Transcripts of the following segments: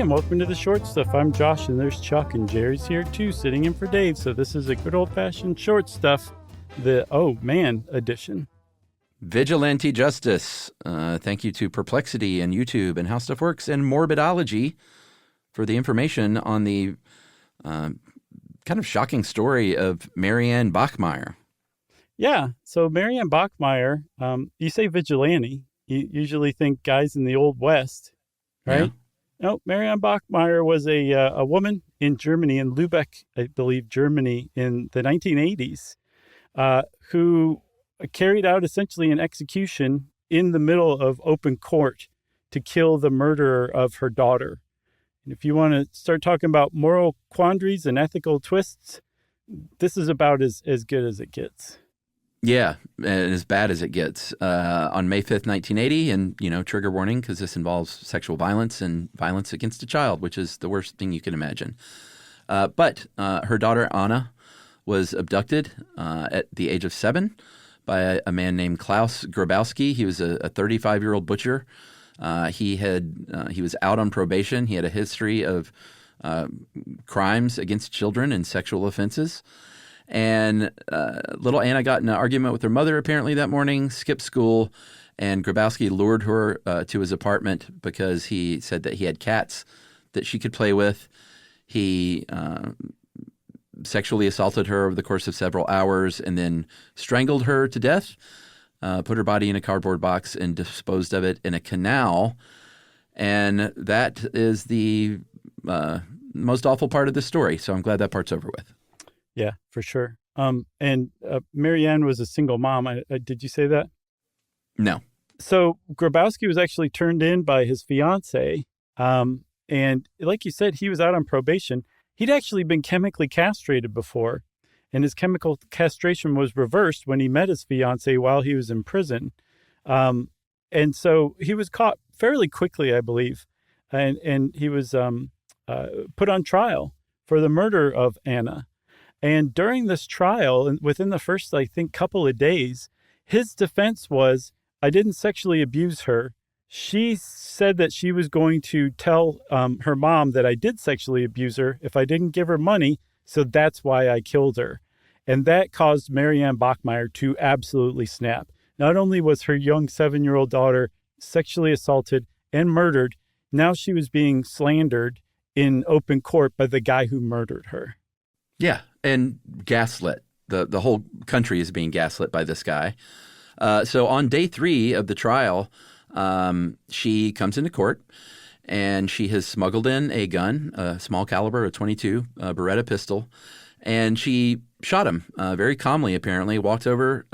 and welcome to the Short Stuff. I'm Josh, and there's Chuck, and Jerry's here too, sitting in for Dave. So this is a good old-fashioned Short Stuff, the Oh Man edition. Vigilante justice. Thank you to Perplexity and YouTube and How Stuff Works and Morbidology for the information on the kind of shocking story of Marianne Bachmeier. Yeah, so Marianne Bachmeier, you say vigilante, you usually think guys in the Old West, right? Yeah. No, Marianne Bachmeier was a woman in Germany, in Lübeck, I believe, Germany, in the 1980s, who carried out essentially an execution in the middle of open court to kill the murderer of her daughter. And if you want to start talking about moral quandaries and ethical twists, this is about as good as it gets. Yeah, and as bad as it gets. On May 5th, 1980, and, trigger warning because this involves sexual violence and violence against a child, which is the worst thing you can imagine. But her daughter, Anna, was abducted at the age of 7 by a man named Klaus Grabowski. He was a 35-year-old butcher. He was out on probation. He had a history of crimes against children and sexual offenses. And little Anna got in an argument with her mother apparently that morning, skipped school, and Grabowski lured her to his apartment because he said that he had cats that she could play with. He sexually assaulted her over the course of several hours and then strangled her to death, put her body in a cardboard box, and disposed of it in a canal. And that is the most awful part of the story. So I'm glad that part's over with. Yeah, for sure. And Marianne was a single mom. Did you say that? No. So Grabowski was actually turned in by his fiance. And like you said, he was out on probation. He'd actually been chemically castrated before, and his chemical castration was reversed when he met his fiance while he was in prison. And so he was caught fairly quickly, I believe, and he was put on trial for the murder of Anna. And during this trial, and within the first, I think, couple of days, his defense was, I didn't sexually abuse her. She said that she was going to tell her mom that I did sexually abuse her if I didn't give her money, so that's why I killed her. And that caused Marianne Bachmeier to absolutely snap. Not only was her young 7-year-old daughter sexually assaulted and murdered, now she was being slandered in open court by the guy who murdered her. Yeah, and gaslit. The whole country is being gaslit by this guy. So on day 3 of the trial, she comes into court, and she has smuggled in a gun, a small caliber, a .22 Beretta pistol, and she shot him very calmly, apparently, walked over,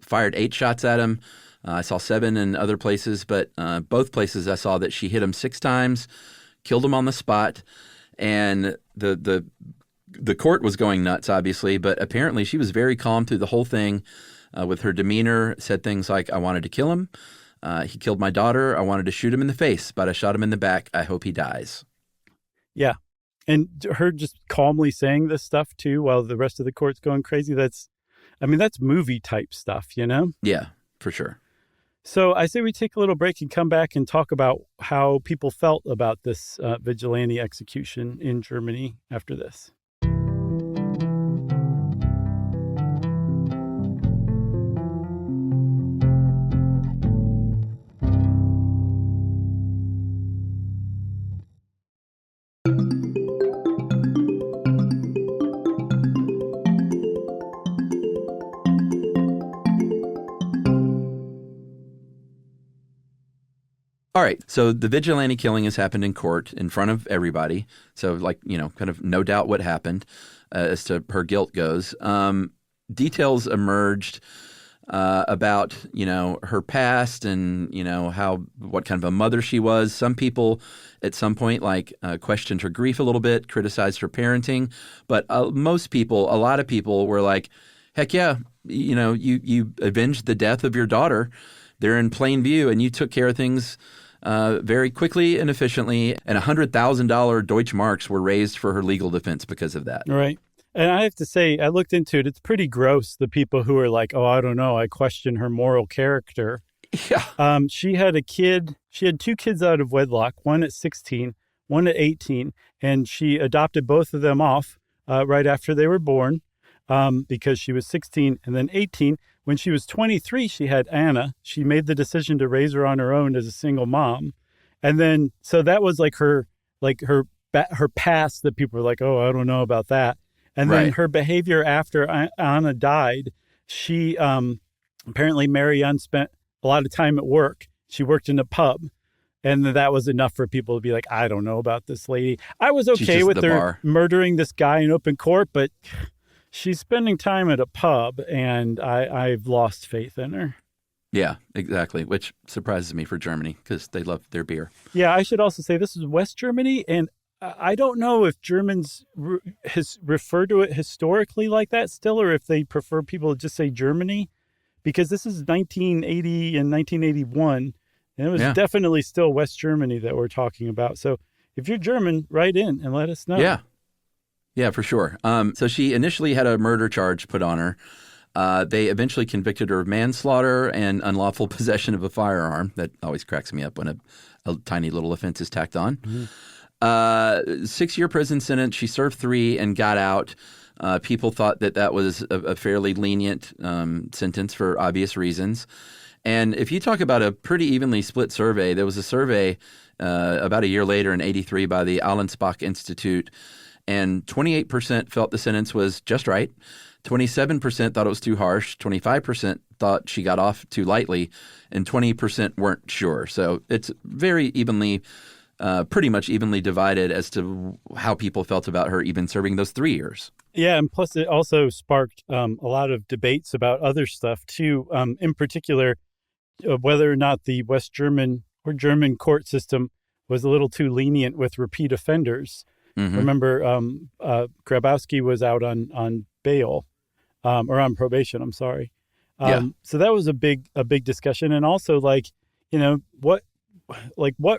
fired 8 shots at him. I saw 7 in other places, but both places I saw that she hit him 6 times, killed him on the spot, and the court was going nuts, obviously, but apparently she was very calm through the whole thing with her demeanor, said things like, I wanted to kill him. He killed my daughter. I wanted to shoot him in the face, but I shot him in the back. I hope he dies. Yeah. And her just calmly saying this stuff, too, while the rest of the court's going crazy, that's movie type stuff, you know? Yeah, for sure. So I say we take a little break and come back and talk about how people felt about this vigilante execution in Germany after this. All right. So the vigilante killing has happened in court in front of everybody. So kind of no doubt what happened as to her guilt goes. Details emerged about, her past and, what kind of a mother she was. Some people at some point questioned her grief a little bit, criticized her parenting. But a lot of people were like, heck yeah, you avenged the death of your daughter. They're in plain view, and you took care of things very quickly and efficiently, and $100,000 Deutsche Marks were raised for her legal defense because of that. Right. And I have to say, I looked into it. It's pretty gross, the people who are like, oh, I don't know, I question her moral character. Yeah. She had 2 kids out of wedlock, one at 16, one at 18, and she adopted both of them off right after they were born because she was 16 and then 18. When she was 23, she had Anna. She made the decision to raise her on her own as a single mom. And then, so that was like her past that people were like, oh, I don't know about that. And then her behavior after Anna died, she apparently Marianne spent a lot of time at work. She worked in a pub. And that was enough for people to be like, I don't know about this lady. I was okay with her murdering this guy in open court, but she's spending time at a pub, and I've lost faith in her. Yeah, exactly, which surprises me for Germany because they love their beer. Yeah, I should also say this is West Germany, and I don't know if Germans refer to it historically like that still, or if they prefer people to just say Germany, because this is 1980 and 1981. And it was definitely still West Germany that we're talking about. So if you're German, write in and let us know. Yeah, for sure. So she initially had a murder charge put on her. They eventually convicted her of manslaughter and unlawful possession of a firearm. That always cracks me up when a tiny little offense is tacked on. 6-year prison sentence. She served 3 and got out. People thought that was a fairly lenient sentence for obvious reasons. And if you talk about a pretty evenly split survey, there was a survey about a year later in 1983 by the Allensbach Institute, and 28% felt the sentence was just right. 27% thought it was too harsh. 25% thought she got off too lightly, and 20% weren't sure. So it's very evenly, pretty much evenly divided as to how people felt about her even serving those 3 years. Yeah, and plus it also sparked a lot of debates about other stuff too. In particular, whether or not the West German or German court system was a little too lenient with repeat offenders. Remember, Grabowski was out on bail, or on probation. I'm sorry. So that was a big discussion, and also what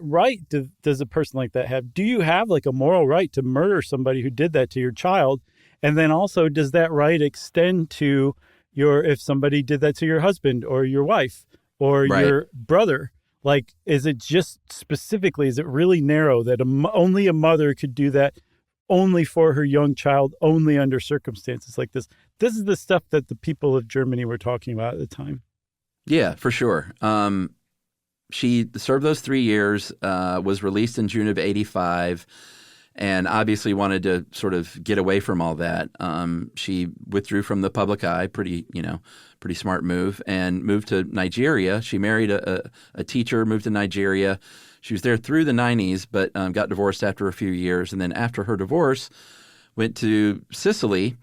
right does a person like that have? Do you have like a moral right to murder somebody who did that to your child? And then also, does that right extend to if somebody did that to your husband or your wife or your brother? Like, is it just specifically, is it really narrow that only a mother could do that only for her young child, only under circumstances like this? This is the stuff that the people of Germany were talking about at the time. Yeah, for sure. She served those 3 years, was released in June of 1985, and obviously wanted to sort of get away from all that. She withdrew from the public eye, pretty smart move, and moved to Nigeria. She married a teacher, moved to Nigeria. She was there through the 90s, but got divorced after a few years. And then after her divorce, went to Sicily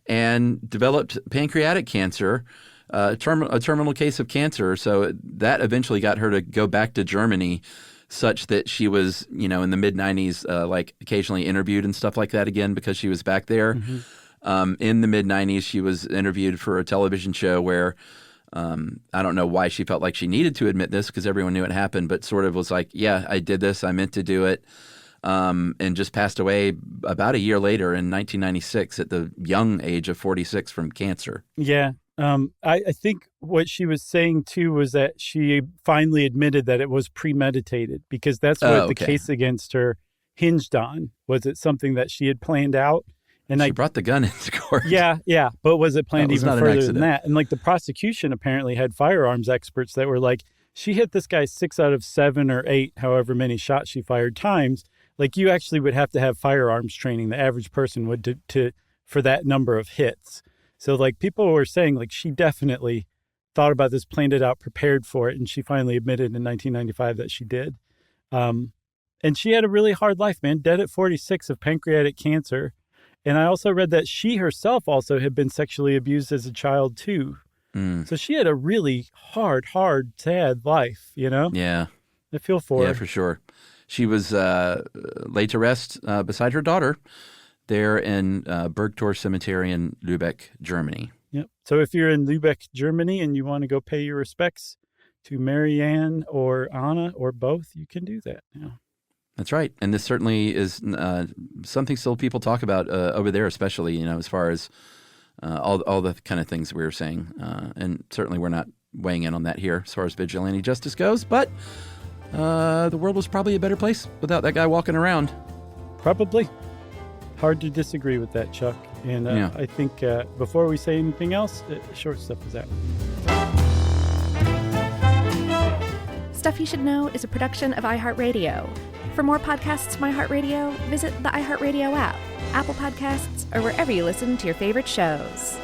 and developed pancreatic cancer, a terminal case of cancer. So that eventually got her to go back to Germany, such that she was, in the mid-90s, like occasionally interviewed and stuff like that again because she was back there. In the mid-90s, she was interviewed for a television show where I don't know why she felt like she needed to admit this because everyone knew it happened, but sort of was like, yeah, I did this. I meant to do it, and just passed away about a year later in 1996 at the young age of 46 from cancer. Yeah. I think what she was saying, too, was that she finally admitted that it was premeditated because that's what the case against her hinged on. Was it something that she had planned out? And she brought the gun into court. Yeah. But was it planned even further than that? And the prosecution apparently had firearms experts that were like, she hit this guy 6 out of 7 or 8, however many shots she fired times. Like, you actually would have to have firearms training. The average person would for that number of hits. So, people were saying, she definitely thought about this, planned it out, prepared for it, and she finally admitted in 1995 that she did. And she had a really hard life, man, dead at 46 of pancreatic cancer. And I also read that she herself also had been sexually abused as a child, too. So she had a really hard, sad life, Yeah. I feel for her. Yeah, for sure. She was laid to rest beside her daughter there in Bergtor Cemetery in Lübeck, Germany. Yep. So if you're in Lübeck, Germany, and you want to go pay your respects to Marianne or Anna or both, you can do that. Yeah. That's right. And this certainly is something still people talk about over there, especially, as far as all the kind of things we were saying. And certainly we're not weighing in on that here as far as vigilante justice goes. But the world was probably a better place without that guy walking around. Probably. Hard to disagree with that, Chuck. And I think before we say anything else, Short Stuff is out. Stuff You Should Know is a production of iHeartRadio. For more podcasts from iHeartRadio, visit the iHeartRadio app, Apple Podcasts, or wherever you listen to your favorite shows.